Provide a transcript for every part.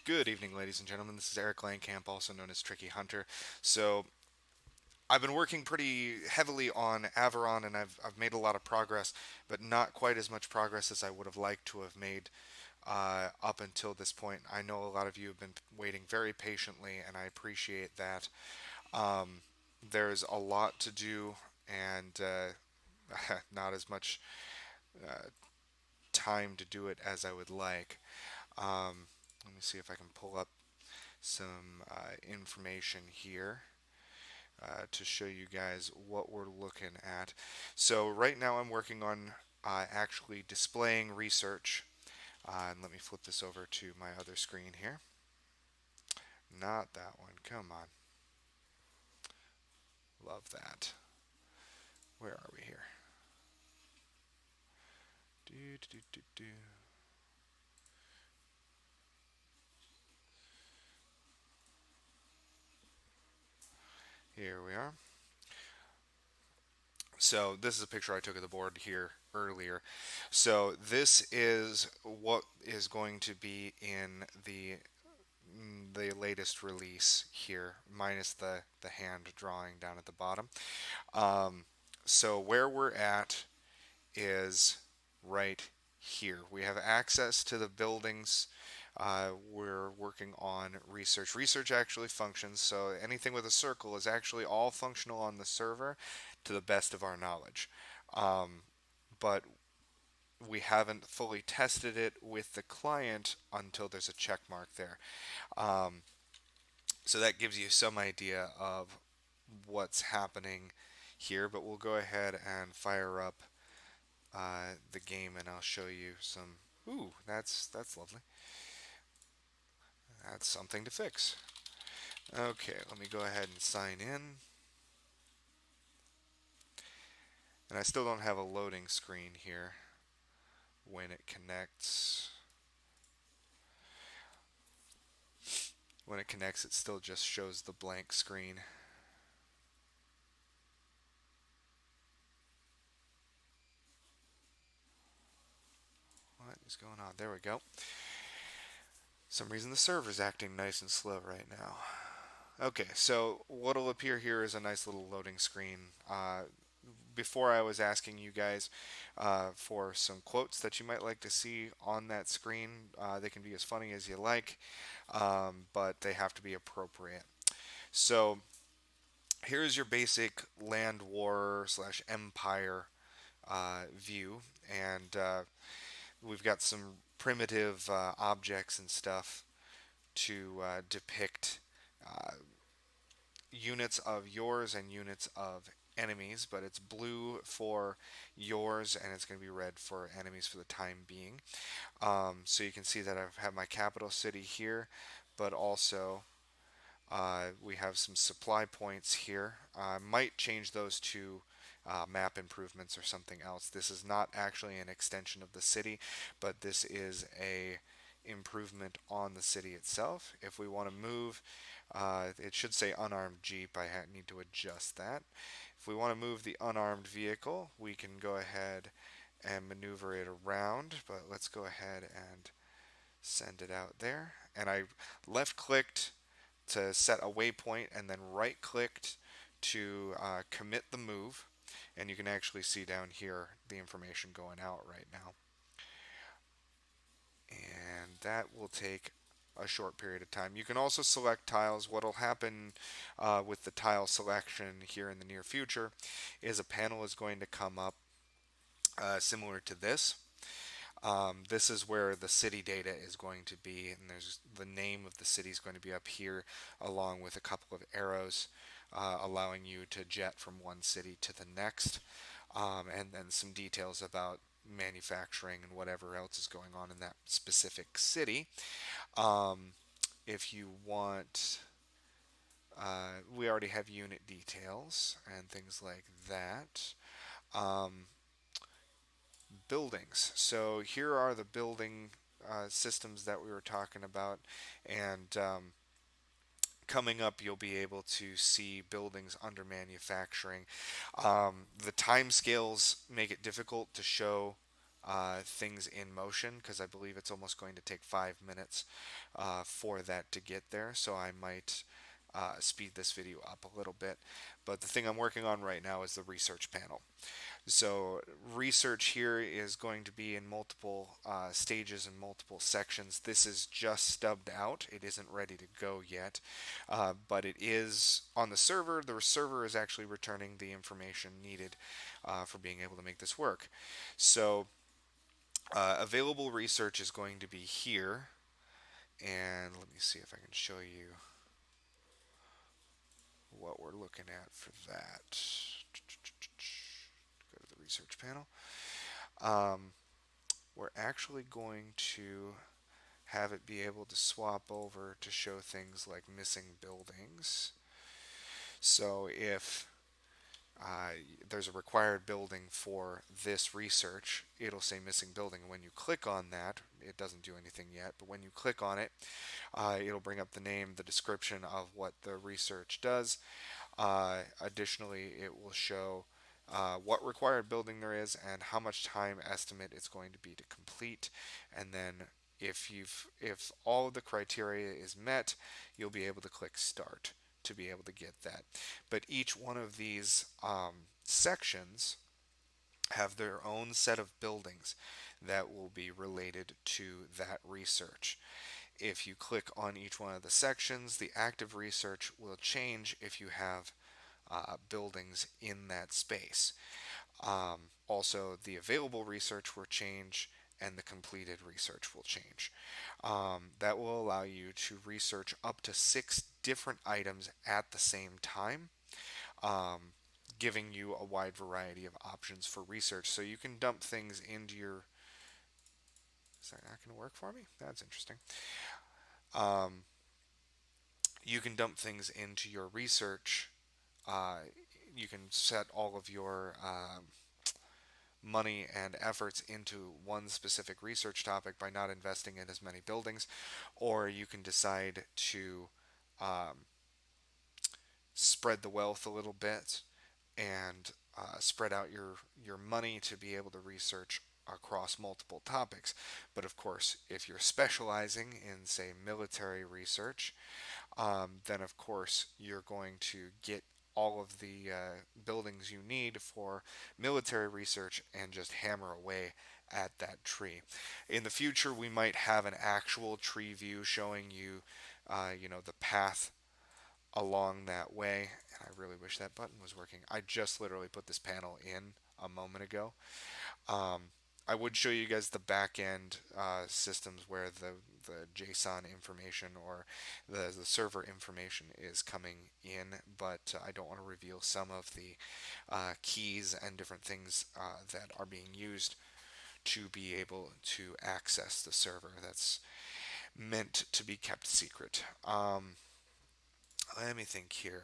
Good evening, ladies and gentlemen. This is Eric Langkamp, also known as Tricky Hunter. So, I've been working pretty heavily on Averon, and I've made a lot of progress, but not quite as much progress as I would have liked to have made up until this point. I know a lot of you have been waiting very patiently, and I appreciate that. Um, there's a lot to do, and not as much uh, time to do it as I would like. Um, Let me see if I can pull up some information here to show you guys what we're looking at. So right now I'm working on actually displaying research. And let me flip this over to my other screen here. Not that one. Come on. Love that. Where are we here? Do, do, do, do, do. Here we are. So this is a picture I took of the board here earlier. So this is what is going to be in the latest release here, minus the hand drawing down at the bottom. Um, so where we're at is right here. We have access to the buildings. We're working on research. Research actually functions, so anything with a circle is actually all functional on the server to the best of our knowledge. Um, but we haven't fully tested it with the client until there's a check mark there. Um, so that gives you some idea of what's happening here, but we'll go ahead and fire up the game and I'll show you some. Ooh, that's lovely. That's something to fix. Okay, let me go ahead and sign in. And I still don't have a loading screen here when it connects. When it connects, it still just shows the blank screen. What is going on? There we go. Some reason the server's acting nice and slow right now. Okay, so what'll appear here is a nice little loading screen. Before I was asking you guys for some quotes that you might like to see on that screen. They can be as funny as you like, but they have to be appropriate. So here's your basic land war slash empire view, and we've got some primitive objects and stuff to depict uh, units of yours and units of enemies, but it's blue for yours and it's going to be red for enemies for the time being. So you can see that I have my capital city here, but also we have some supply points here. I might change those to map improvements or something else. This is not actually an extension of the city, but this is a improvement on the city itself. If we want to move, it should say unarmed jeep. I need to adjust that. If we want to move the unarmed vehicle, we can go ahead and maneuver it around, but let's go ahead and send it out there. And I left clicked to set a waypoint and then right clicked to commit the move. And you can actually see down here the information going out right now. And that will take a short period of time. You can also select tiles. What will happen with the tile selection here in the near future is a panel is going to come up similar to this. This is where the city data is going to be, and there's the name of the city is going to be up here, along with a couple of arrows allowing you to jet from one city to the next, and then some details about manufacturing and whatever else is going on in that specific city. Um, if you want, we already have unit details and things like that. Um, Buildings. So here are the building systems that we were talking about, and coming up you'll be able to see buildings under manufacturing. The time scales make it difficult to show things in motion because I believe it's almost going to take 5 minutes for that to get there. So I might speed this video up a little bit. But the thing I'm working on right now is the research panel. So research here is going to be in multiple stages and multiple sections. This is just stubbed out. It isn't ready to go yet, but it is on the server. The server is actually returning the information needed for being able to make this work. So available research is going to be here. And let me see if I can show you what we're looking at for that. Go to the research panel. Um, we're actually going to have it be able to swap over to show things like missing buildings. So if uh, there's a required building for this research, it'll say missing building. And when you click on that, it doesn't do anything yet, but when you click on it, it'll bring up the name, the description of what the research does. Additionally, it will show what required building there is and how much time estimate it's going to be to complete. And then if all of the criteria is met, you'll be able to click start to be able to get that. But each one of these sections have their own set of buildings that will be related to that research. If you click on each one of the sections, the active research will change if you have buildings in that space. Also, the available research will change and the completed research will change. That will allow you to research up to 6 different items at the same time, um, giving you a wide variety of options for research. So you can dump things into your. Is that not going to work for me? That's interesting. Um, you can dump things into your research. Uh, you can set all of your money and efforts into one specific research topic by not investing in as many buildings, or you can decide to um, spread the wealth a little bit and spread out your money to be able to research across multiple topics. But of course, if you're specializing in, say, military research, then of course you're going to get all of the buildings you need for military research and just hammer away at that tree. In the future, we might have an actual tree view showing you, the path along that way. And I really wish that button was working. I just literally put this panel in a moment ago. Um, I would show you guys the back end systems where the JSON information or the server information is coming in, but I don't want to reveal some of the keys and different things that are being used to be able to access the server. That's meant to be kept secret. Let me think here.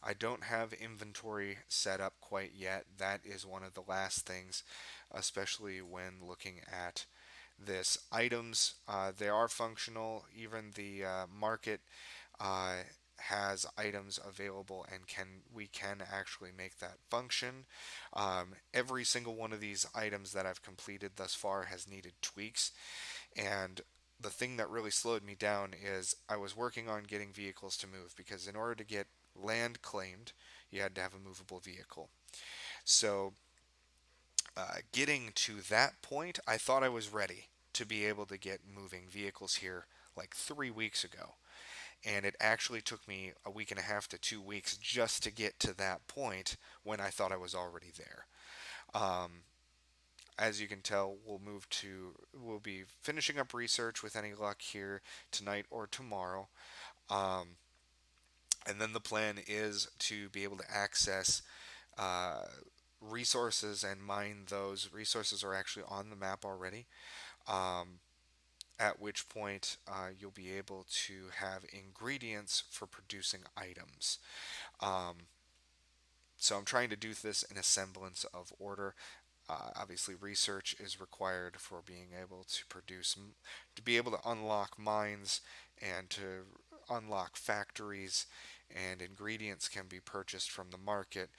I don't have inventory set up quite yet. That is one of the last things, especially when looking at this. Items, they are functional. Even the market uh, has items available and we can actually make that function. Every single one of these items that I've completed thus far has needed tweaks, and the thing that really slowed me down is I was working on getting vehicles to move because in order to get land claimed, you had to have a movable vehicle. So, getting to that point, I thought I was ready to be able to get moving vehicles here like 3 weeks ago. And it actually took me a week and a half to 2 weeks just to get to that point when I thought I was already there. Um, as you can tell, we'll be finishing up research with any luck here tonight or tomorrow. Um, and then the plan is to be able to access uh, resources and mine those. Resources are actually on the map already. Um, at which point you'll be able to have ingredients for producing items. Um, so I'm trying to do this in a semblance of order. Obviously, research is required for being able to to be able to unlock mines and to unlock factories, and ingredients can be purchased from the market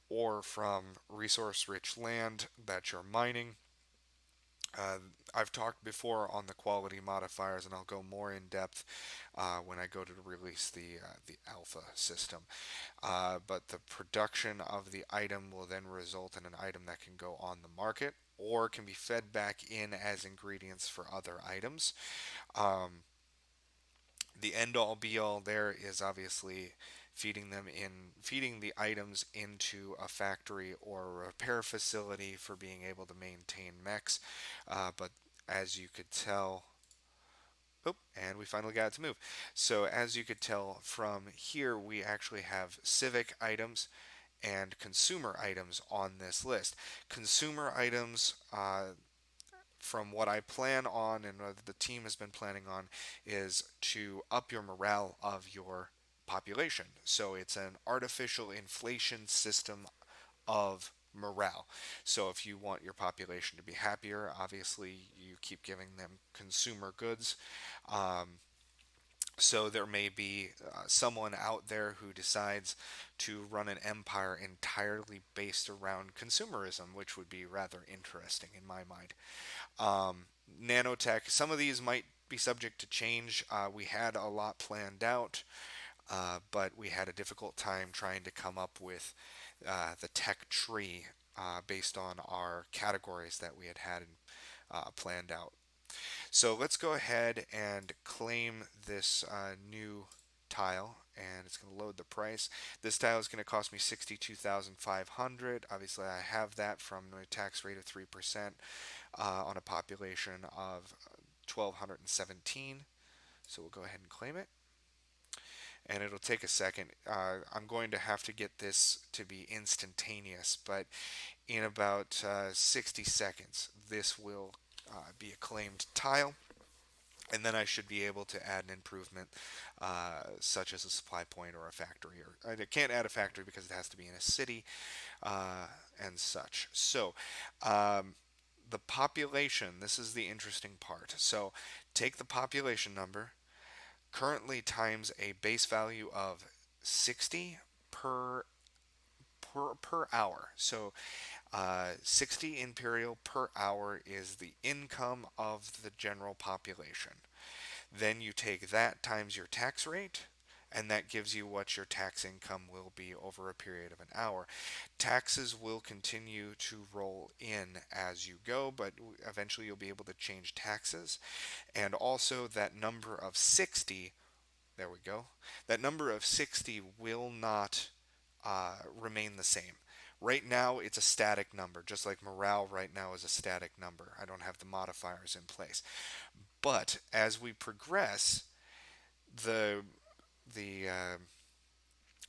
or from resource rich land that you're mining. Uh, I've talked before on the quality modifiers, and I'll go more in depth when I go to release the alpha system. But the production of the item will then result in an item that can go on the market or can be fed back in as ingredients for other items. Um, the end all be all there is obviously feeding the items into a factory or a repair facility for being able to maintain mechs. But as you could tell, oh, and we finally got it to move. So as you could tell from here, we actually have civic items and consumer items on this list. Consumer items, from what I plan on and what the team has been planning on, is to up your morale of your population. So it's an artificial inflation system of morale. So if you want your population to be happier, obviously you keep giving them consumer goods. Um, so there may be someone out there who decides to run an empire entirely based around consumerism, which would be rather interesting in my mind. Um, Nanotech, some of these might be subject to change. We had a lot planned out, but we had a difficult time trying to come up with the tech tree based on our categories that we had planned out. So let's go ahead and claim this new tile, and it's going to load the price. This tile is going to cost me 62,500. Obviously, I have that from a tax rate of 3% on a population of 1,217. So we'll go ahead and claim it. And it'll take a second. I'm going to have to get this to be instantaneous, but in about 60 seconds, this will be a claimed tile. And then I should be able to add an improvement, such as a supply point or a factory. Or I can't add a factory because it has to be in a city and such. So, um, the population. This is the interesting part. So, take the population number currently times a base value of 60 per per hour. So 60 imperial per hour is the income of the general population. Then you take that times your tax rate, and that gives you what your tax income will be over a period of an hour. Taxes will continue to roll in as you go, but eventually you'll be able to change taxes. And also, that number of 60, there we go, that number of 60 will not remain the same. Right now, it's a static number, just like morale right now is a static number. I don't have the modifiers in place. But as we progress, the the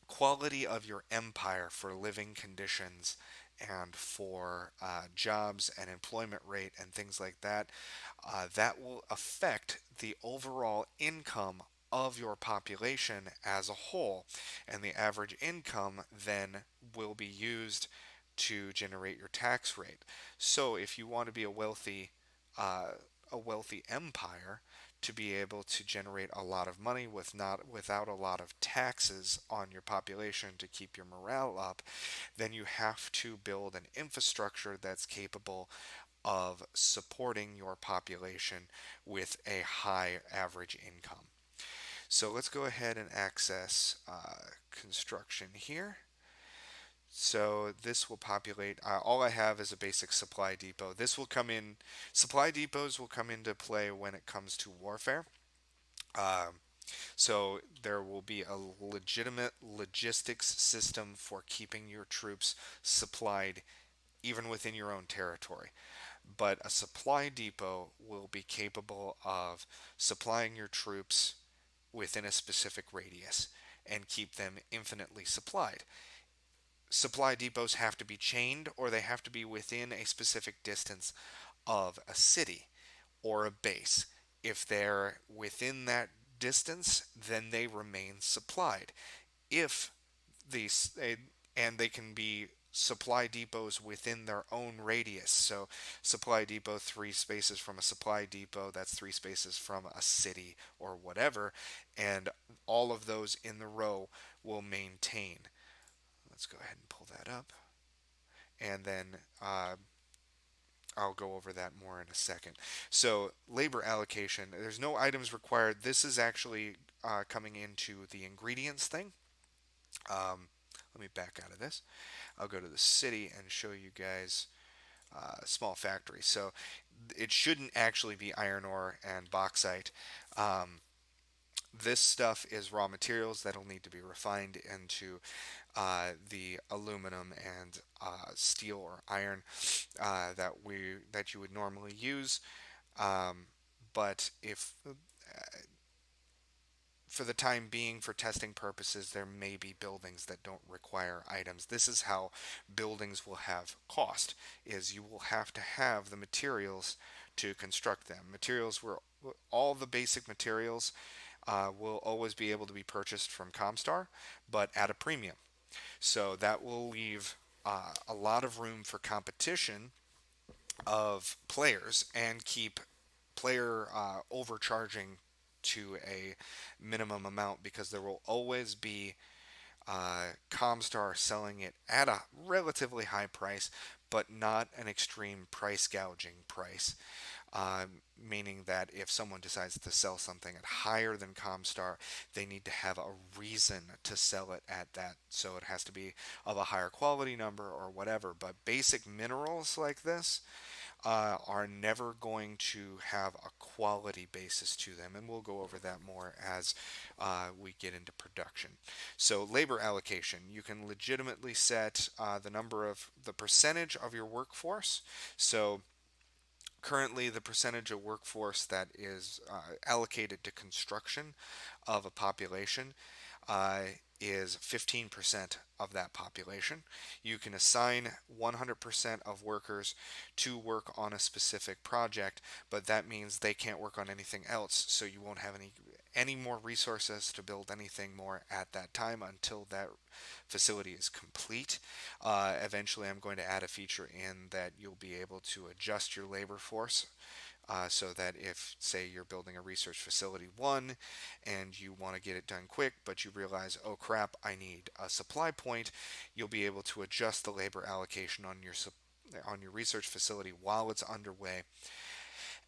quality of your empire for living conditions and for jobs and employment rate and things like that, that will affect the overall income of your population as a whole. And the average income then will be used to generate your tax rate. So if you want to be uh, a wealthy empire, to be able to generate a lot of money without a lot of taxes on your population to keep your morale up, then you have to build an infrastructure that's capable of supporting your population with a high average income. So let's go ahead and access construction here. So this will populate. All I have is a basic supply depot. This will come in. Supply depots will come into play when it comes to warfare. Um, so there will be a legitimate logistics system for keeping your troops supplied even within your own territory. But a supply depot will be capable of supplying your troops within a specific radius and keep them infinitely supplied. Supply depots have to be chained or they have to be within a specific distance of a city or a base. If they're within that distance, then they remain supplied. If these and they can be supply depots within their own radius. So supply depot 3 spaces from a supply depot, that's 3 spaces from a city or whatever, and all of those in the row will maintain. Let's go ahead and pull that up. And then I'll go over that more in a second. So labor allocation, there's no items required. This is actually coming into the ingredients thing. Um, Let me back out of this. I'll go to the city and show you guys small factory. So it shouldn't actually be iron ore and bauxite. Um, this stuff is raw materials that'll need to be refined into the aluminum and steel or iron that you would normally use. Um, but if for the time being, for testing purposes, there may be buildings that don't require items. This is how buildings will have cost, is you will have to have the materials to construct them. Materials were all the basic materials will always be able to be purchased from Comstar, but at a premium. So that will leave a lot of room for competition of players and keep player overcharging to a minimum amount because there will always be Comstar selling it at a relatively high price, but not an extreme price gouging price. Meaning that if someone decides to sell something at higher than Comstar, they need to have a reason to sell it at that. So it has to be of a higher quality number or whatever. But basic minerals like this are never going to have a quality basis to them, and we'll go over that more as we get into production. So, labor allocation, you can legitimately set the percentage of your workforce. So, currently, the percentage of workforce that is allocated to construction of a population uh, is 15% of that population. You can assign 100% of workers to work on a specific project, but that means they can't work on anything else, so you won't have any more resources to build anything more at that time until that facility is complete. Eventually, I'm going to add a feature in that you'll be able to adjust your labor force so that if, say, you're building a research facility one and you want to get it done quick, but you realize, oh crap, I need a supply point, you'll be able to adjust the labor allocation on your research facility while it's underway,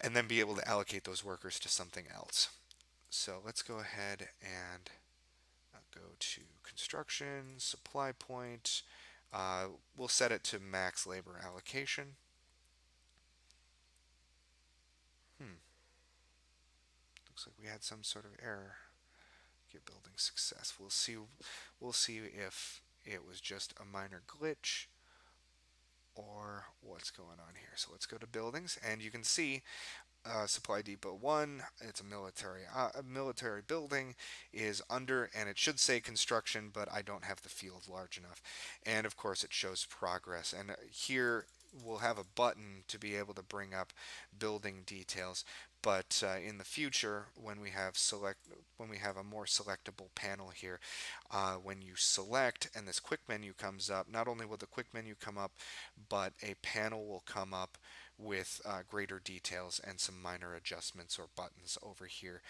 and then be able to allocate those workers to something else. So let's go ahead and go to construction, supply point. Uh, we'll set it to max labor allocation. Hmm, looks like we had some sort of error. Get building success. We'll see. We'll see if it was just a minor glitch or what's going on here. So let's go to buildings, and you can see Supply Depot 1, it's a military building, is under, and it should say construction, but I don't have the field large enough. And of course, it shows progress. And here we'll have a button to be able to bring up building details. But in the future, when we have a more selectable panel here, when you select and this quick menu comes up, not only will the quick menu come up, but a panel will come up with greater details and some minor adjustments or buttons over here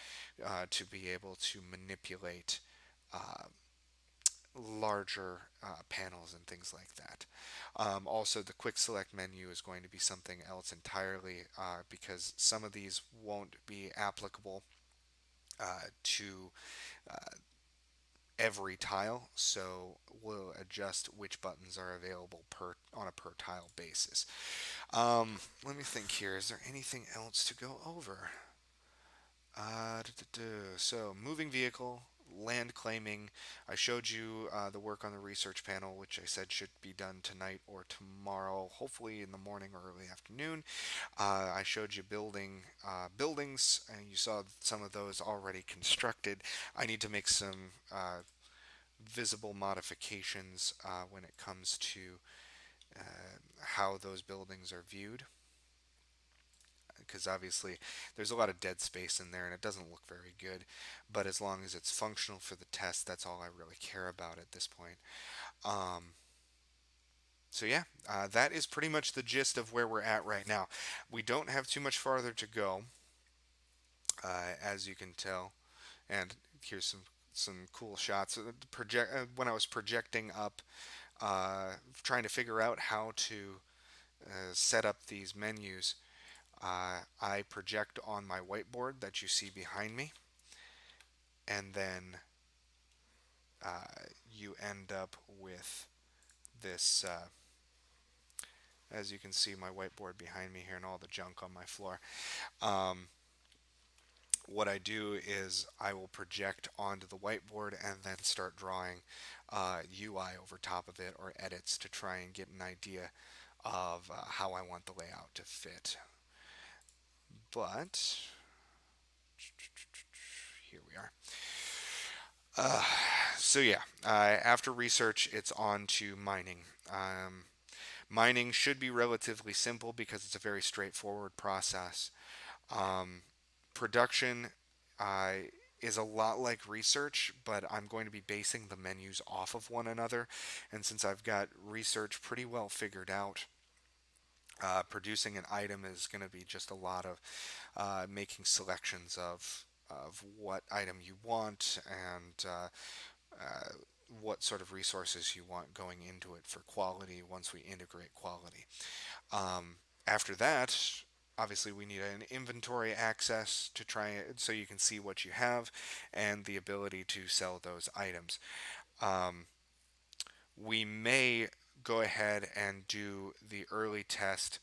to be able to manipulate uh, larger panels and things like that. Also, the quick select menu is going to be something else entirely because some of these won't be applicable to uh, every tile, so we'll adjust which buttons are available on a per tile basis. Let me think here. Is there anything else to go over? So, moving vehicle, land claiming. I showed you the work on the research panel, which I said should be done tonight or tomorrow, hopefully in the morning or early afternoon. I showed you building buildings, and you saw some of those already constructed. I need to make some visible modifications when it comes to how those buildings are viewed because obviously there's a lot of dead space in there and it doesn't look very good. But as long as it's functional for the test, that's all I really care about at this point. Um, so yeah, that is pretty much the gist of where we're at right now. We don't have too much farther to go, as you can tell. And here's some cool shots. When I was projecting up, trying to figure out how to set up these menus, I project on my whiteboard that you see behind me, and then you end up with this. As you can see, my whiteboard behind me here and all the junk on my floor. Um, what I do is I will project onto the whiteboard and then start drawing UI over top of it, or edits, to try and get an idea of how I want the layout to fit. But here we are. So yeah, after research, it's on to mining. Mining should be relatively simple because it's a very straightforward process. Um, Production uh, is a lot like research, but I'm going to be basing the menus off of one another. And since I've got research pretty well figured out, producing an item is going to be just a lot of making selections of what item you want, and what sort of resources you want going into it for quality once we integrate quality. Um, After that, obviously we need an inventory access to try it so you can see what you have, and the ability to sell those items. Um, we may go ahead and do the early test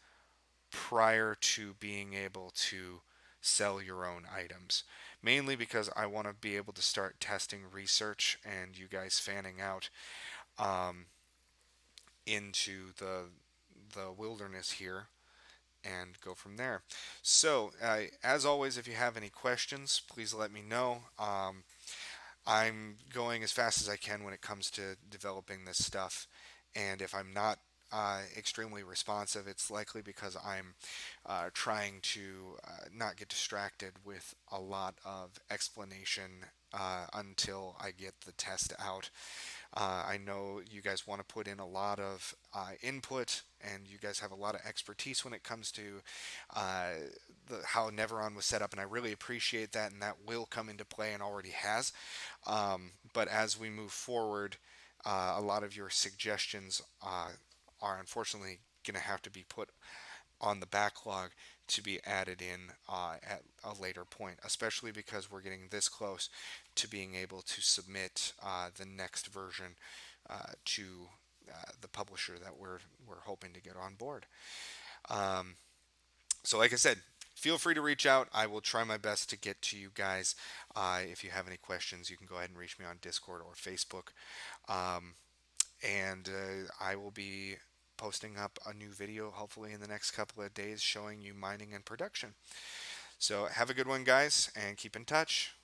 prior to being able to sell your own items. Mainly because I want to be able to start testing research and you guys fanning out um, into the wilderness here, and go from there. So, as always, if you have any questions, please let me know. I'm going as fast as I can when it comes to developing this stuff, and if I'm not extremely responsive, it's likely because I'm trying to not get distracted with a lot of explanation until I get the test out. I know you guys want to put in a lot of input, and you guys have a lot of expertise when it comes to uh, how Neveron was set up, and I really appreciate that, and that will come into play and already has. But as we move forward, a lot of your suggestions are unfortunately going to have to be put on the backlog to be added in at a later point, especially because we're getting this close to being able to submit the next version to the publisher that we're hoping to get on board. Um, so, like I said, feel free to reach out. I will try my best to get to you guys. If you have any questions, you can go ahead and reach me on Discord or Facebook. Um, and I will be posting up a new video hopefully in the next couple of days showing you mining and production. So have a good one, guys, and keep in touch.